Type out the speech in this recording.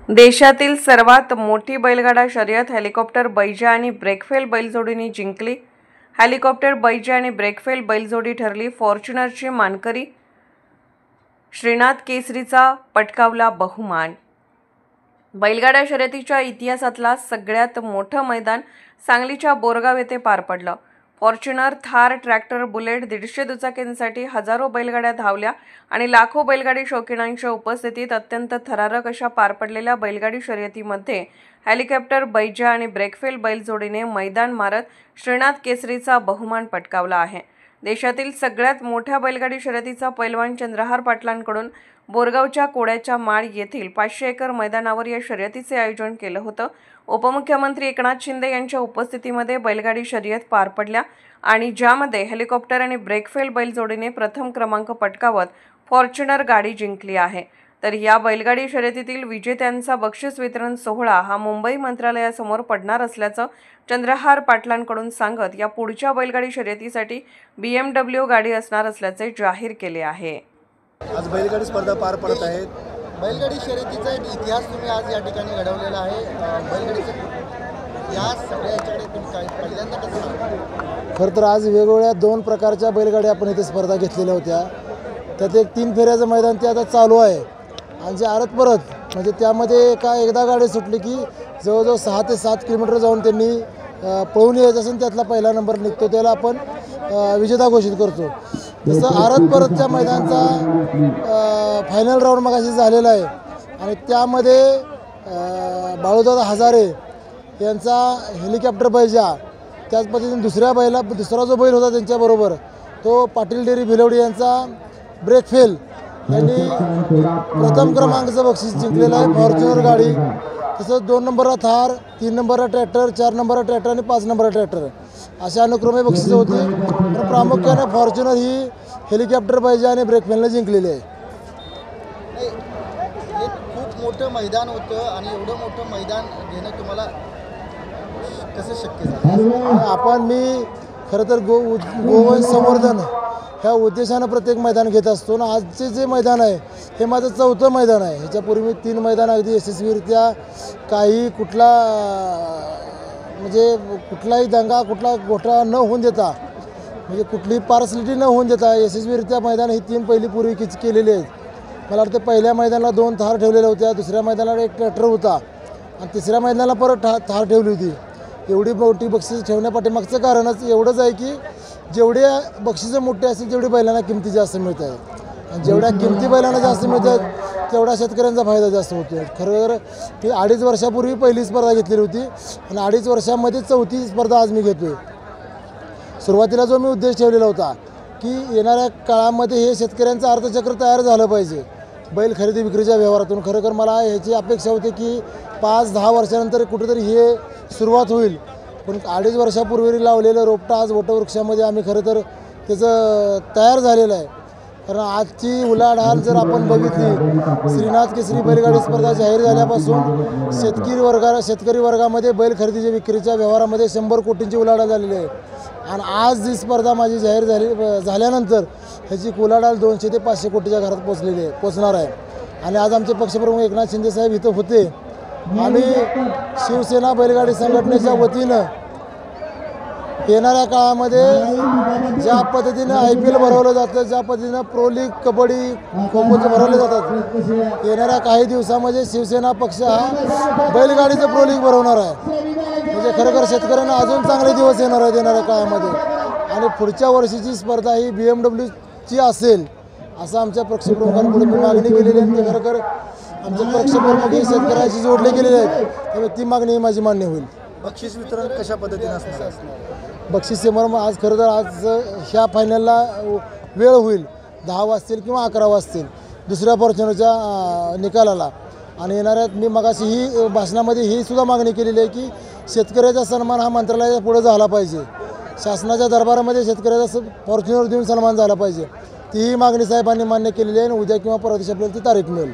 देशातील सर्वात मोठी बैलगाडा शर्यत हेलिकॉप्टर बैजा आणि ब्रेकफेल बैलजोडीने जिंकली। हेलिकॉप्टर बैजा आणि ब्रेकफेल बैलजोडी ठरली फॉर्च्युनरची मानकरी। श्रीनाथ केसरीचा पटकावला बहुमान। बैलगाडा शर्यतीच्या इतिहासातला सगळ्यात मोठं मैदान सांगलीच्या बोरगाव येथे पार पडलं। फॉर्च्युनर, थार, ट्रॅक्टर, बुलेट, 150 दुचाकींसाठी हजारो बैलगाड्या धावल्या आणि लाखो बैलगाडी शौकीनांच्या उपस्थितीत अत्यंत थरारक अशा पार पडलेल्या बैलगाडी शर्यतीमध्ये हेलिकॉप्टर बैजा आणि ब्रेकफेल बैलजोडीने मैदान मारत श्रीनाथ केसरीचा बहुमान पटकावला आहे। देशातील सगळ्यात मोठ्या बैलगाडी शर्यतीचा पैलवान चंद्रहार पाटलांकडून बोरगावच्या कोड्याच्या माळ येथील 500 एकर मैदानावर या शर्यतीचे आयोजन केलं होतं। उपमुख्यमंत्री एकनाथ शिंदे यांच्या उपस्थितीमध्ये बैलगाडी शर्यत पार पडल्या आणि ज्यामध्ये हेलिकॉप्टर आणि ब्रेकफेल बैलजोडीने प्रथम क्रमांक पटकावत फॉर्च्युनर गाडी जिंकली आहे। तर या बैलगाडी शर्यतीतील विजेत्यांचा बक्षीस वितरण सोहळा हा मुंबई मंत्रालयासमोर पडणार असल्याचं चंद्रहार पाटलांकडून सांगत या पुढच्या बैलगाडी शर्यतीसाठी BMW गाडी असणार असल्याचे जाहीर केले आहे। आज बैलगाडी स्पर्धा पार पडत आहेत। बैलगाडी शर्यतीचा एक इतिहास तुम्ही आज या ठिकाणी घडवलेला आहे। बैलगाडीचा या सगळ्याच्याकडे तुम्ही काय पहिल्यांदा कसं सांगा? खरं तर आज वेगवेगळ्या 2 प्रकारच्या बैलगाड्या आपण इथे स्पर्धा घेतलेल्या होत्या। त्यात एक 3 फेऱ्याचं मैदान ते आता चालू आहे आणि जे आरत परत म्हणजे त्यामध्ये एकदा गाडी सुटली की जवळजवळ 6 ते 7 किलोमीटर जाऊन त्यांनी पळून यायचं असेल त्यातला पहिला नंबर निघतो त्याला आपण विजेता घोषित करतो। तसं आरत परतच्या मैदानाचा फायनल राऊंड मगाशी झालेला आहे आणि त्यामध्ये बाळूदादा हजारे यांचा हेलिकॉप्टर बैजा, त्याच पद्धतीने दुसरा जो बैल होता त्यांच्याबरोबर तो पाटील डेअरी भिलवडी यांचा ब्रेकफेल यांनी प्रथम क्रमांकाचं बक्षीस जिंकलेलं आहे फॉर्च्युनर गाडी। तसंच 2 नंबरला थार, 3 नंबरला ट्रॅक्टर, 4 नंबरला ट्रॅक्टर आणि 5 नंबरला ट्रॅक्टर अशा अनुक्रमे बक्षिसं होती। पण प्रामुख्याने फॉर्च्युनर ही हेलिकॉप्टर बैजा आणि ब्रेकफेलने जिंकलेली आहे। हे खूप मोठं मैदान होतं आणि एवढं मोठं मैदान घेणं तुम्हाला कसं शक्य झालं? मी खरं तर गोवंश संवर्धन ह्या उद्देशानं प्रत्येक मैदान घेत असतो ना। आजचे जे मैदान आहे हे माझं 4थं मैदान आहे। ह्याच्यापूर्वी मी 3 मैदान अगदी यशस्वीरित्या काही कुठलाही दंगा कुठला घोटाळा न होऊन देता म्हणजे कुठलीही पार्सलिटी न होऊन देता यशस्वीरित्या मैदान ही 3 पहिली पूर्वी केलेली आहेत। मला वाटतं पहिल्या मैदानाला 2 थार ठेवलेल्या होत्या, दुसऱ्या मैदानाला 1 ट्रॅक्टर होता आणि तिसऱ्या मैदानाला परत थार ठेवली होती। एवढी मोठी बक्षीस ठेवण्यापाठीमागचं कारणच एवढंच आहे की जेवढे बक्षिसं मोठे असतील तेवढी बैलांना किमती जास्त मिळत आहेत आणि जेवढ्या किमती बैलांना जास्त मिळतात तेवढा शेतकऱ्यांचा फायदा जास्त होतो। खरं मी 2.5 वर्षापूर्वी पहिली स्पर्धा घेतलेली होती आणि 2.5 वर्षामध्ये 4थी स्पर्धा आज मी घेतोय। सुरुवातीला जो मी उद्देश ठेवलेला होता की येणाऱ्या काळामध्ये हे शेतकऱ्यांचं अर्थचक्र तयार झालं पाहिजे बैल खरेदी विक्रीच्या व्यवहारातून। खरोखर मला ह्याची अपेक्षा होती की 5-10 वर्षानंतर कुठेतरी हे सुरुवात होईल। पण 2.5 वर्षापूर्वी लावलेलं रोपटं आज वटवृक्षामध्ये आम्ही खरं तर त्याचं तयार झालेलं आहे। कारण आजची उलाढाल जर आपण बघितली, श्रीनाथ केसरी बैलगाडी स्पर्धा जाहीर झाल्यापासून शेतकरी वर्गामध्ये बैल खरेदीच्या विक्रीच्या व्यवहारामध्ये 100 कोटींची उलाढाल झालेली आहे आणि आज जी स्पर्धा माझी जाहीर झाल्यानंतर ह्याची उलाढाल 200 ते 500 कोटीच्या घरात पोचणार आहे। आणि आज आमचे पक्षप्रमुख एकनाथ शिंदे साहेब इथं होते। आम्ही शिवसेना बैलगाडी संघटनेच्या वतीनं येणाऱ्या काळामध्ये ज्या पद्धतीनं IPL भरवलं जातं, ज्या पद्धतीनं प्रो लीग कबड्डी खो खोचं भरवले जातात, येणाऱ्या काही दिवसामध्ये शिवसेना पक्ष हा बैलगाडीचं प्रो लीग भरवणार आहे। म्हणजे खरोखर शेतकऱ्यांना अजून चांगले दिवस येणार आहेत येणाऱ्या काळामध्ये आणि पुढच्या वर्षीची स्पर्धा ही BMWची असेल असं आमच्या पक्षप्रमुखांकडे मी मागणी केलेली आहे। ते खरोखर आमचे पक्षप्रमुख हे शेतकऱ्यांशी जोडले गेलेले आहेत त्यामुळे ती मागणी माझी मान्य होईल। बक्षीस वितरण कशा पद्धतीने असणार? बक्षीस समारंभ आज खरं तर आज ह्या फायनलला वेळ होईल 10 वाजतील किंवा 11 वाजतील दुसऱ्या फॉर्च्युनरच्या निकालाला आणि येणाऱ्यात मी मगाशी ही भाषणामध्ये ही सुद्धा मागणी केलेली आहे की शेतकऱ्याचा सन्मान हा मंत्रालयाच्या पुढे झाला पाहिजे। शासनाच्या दरबारामध्ये शेतकऱ्याचा फॉर्च्युनर देऊन सन्मान झाला पाहिजे। तीही मागणी साहेबांनी मान्य केलेली आहे आणि उद्या किंवा परवा दिवशी आपल्याला ती तारीख मिळेल।